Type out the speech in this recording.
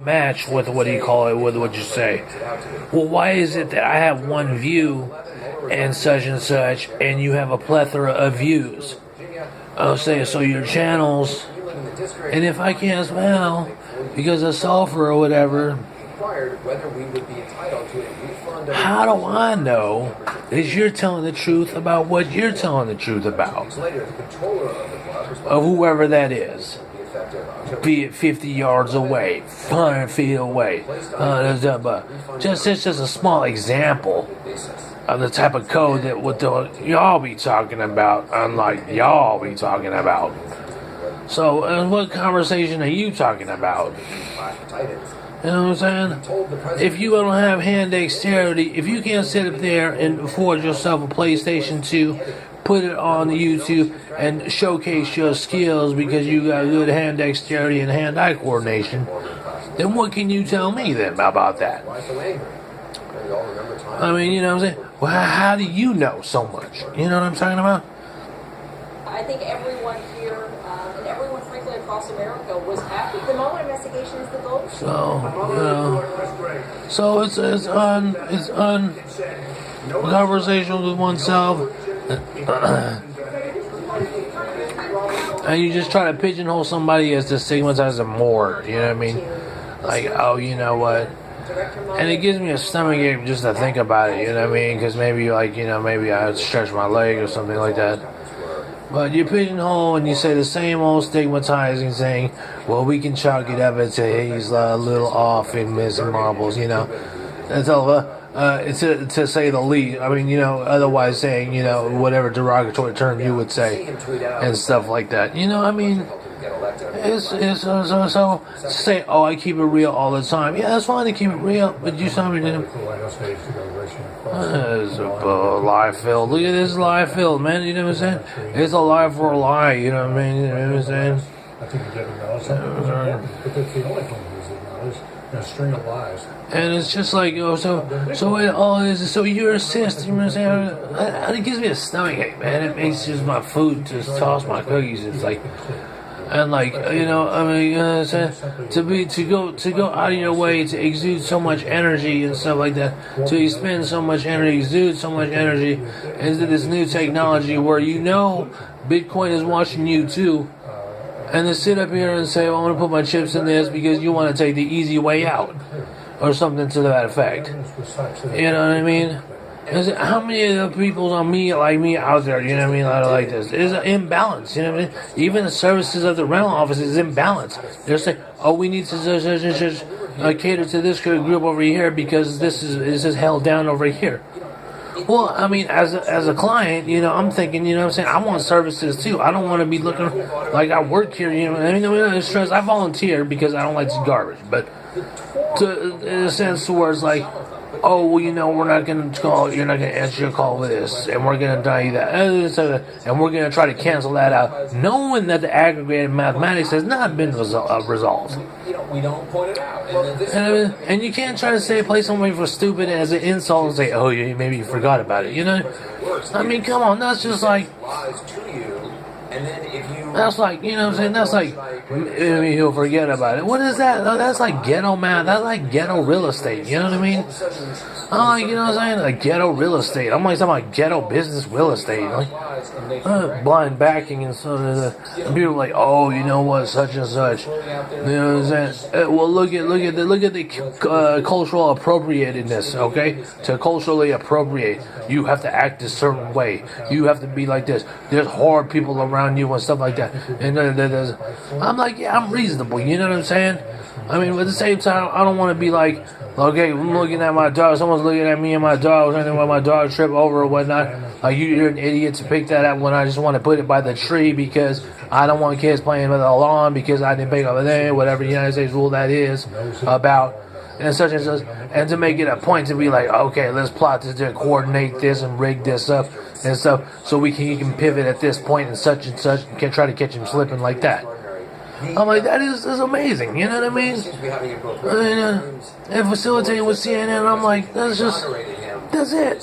match with what do you call it, with what you say. Well, why is it that I have one view and such, and you have a plethora of views? I'll say, so your channels, and if I can't smell because of sulfur or whatever, how do I know that you're telling the truth about what you're telling the truth about? Of whoever that is. Be it 50 yards away, 100 feet away. It's just a small example of the type of code that what y'all be talking about, unlike y'all be talking about. So, what conversation are you talking about? You know what I'm saying? If you don't have hand dexterity, if you can't sit up there and afford yourself a PlayStation 2, put it on YouTube and showcase your skills because you got good hand dexterity and hand-eye coordination, then what can you tell me then about that? I mean, you know what I'm saying? Well, how do you know so much? You know what I'm talking about? I think everyone here and everyone, frankly, across America was happy. The Mueller investigation is the gold. So it's conversational with oneself, and you just try to pigeonhole somebody as to stigmatize them more. You know what I mean? Like, oh, you know what? And it gives me a stomachache just to think about it. You know what I mean? Because maybe, like, you know, maybe I stretch my leg or something like that. But you pigeonhole and you say the same old stigmatizing thing. Well, we can chalk it up and say he's a little off in missing marbles, you know. That's all. To say the least. I mean, you know, otherwise saying, you know, whatever derogatory term you would say and stuff like that. You know, I mean, it's so say, oh, I keep it real all the time. Yeah, that's fine to keep it real, but you tell me to. It's a lie filled. Look at this lie filled, man. You know what I'm saying? It's a lie for a lie. You know what I mean? You know what I'm saying? I think you get it. But that's the only thing he's acknowledged. A string of lies. And it's just like, oh, so it all is. So you're a sis. You know what I'm saying? It gives me a stomachache, man. It makes just my food just toss my cookies. It's like. And like, you know, I mean, to go out of your way to exude so much energy and stuff like that, to expend so much energy, exude so much energy into this new technology where you know Bitcoin is watching you too, and to sit up here and say, well, I'm going to put my chips in this because you want to take the easy way out, or something to that effect. You know what I mean? How many of the people on me like me out there, you know what I mean, like this? It's an imbalance, you know what I mean? Even the services of the rental office is imbalance. They're saying, oh, we need to cater to this group over here because this is held down over here. Well, I mean, as a client, you know, I'm thinking, you know what I'm saying, I want services too. I don't want to be looking like I work here, you know. I mean, it's stress. I volunteer because I don't like this garbage, but in a sense where it's like, oh, well, you know, we're not going to call, you're not going to answer your call with this, and we're going to tell you that, and we're going to try to cancel that out, knowing that the aggregated mathematics has not been resolved. We don't point it out. And you can't try to play somebody for stupid as an insult and say, oh, maybe you forgot about it, you know? I mean, come on, that's just like... That's like, you know what I'm saying? That's like, he'll forget about it. What is that? That's like ghetto math. That's like ghetto real estate. You know what I mean? I'm like, you know what I'm saying? Like ghetto real estate. I'm like talking about ghetto business real estate. Like, blind backing and so and people are like, oh, you know what, such and such. You know what I'm saying? Well, look at the cultural appropriatedness. Okay, to culturally appropriate, you have to act a certain way. You have to be like this. There's hard people around you and stuff like that. And I'm like, yeah, I'm reasonable. You know what I'm saying? I mean, at the same time, I don't want to be like, okay, I'm looking at my dog. Someone's looking at me and my dog. Trying to let my dog trip over or whatnot. Like, you're an idiot to pick that up when I just want to put it by the tree because I don't want kids playing with the lawn because I didn't pick up there, whatever the United States rule that is about. And such, and to make it a point to be like, okay, let's plot this, to coordinate this and rig this up and stuff, so he can pivot at this point and such, and can try to catch him slipping like that. I'm like, that is amazing, you know what I mean? And facilitating with CNN, I'm like, that's it.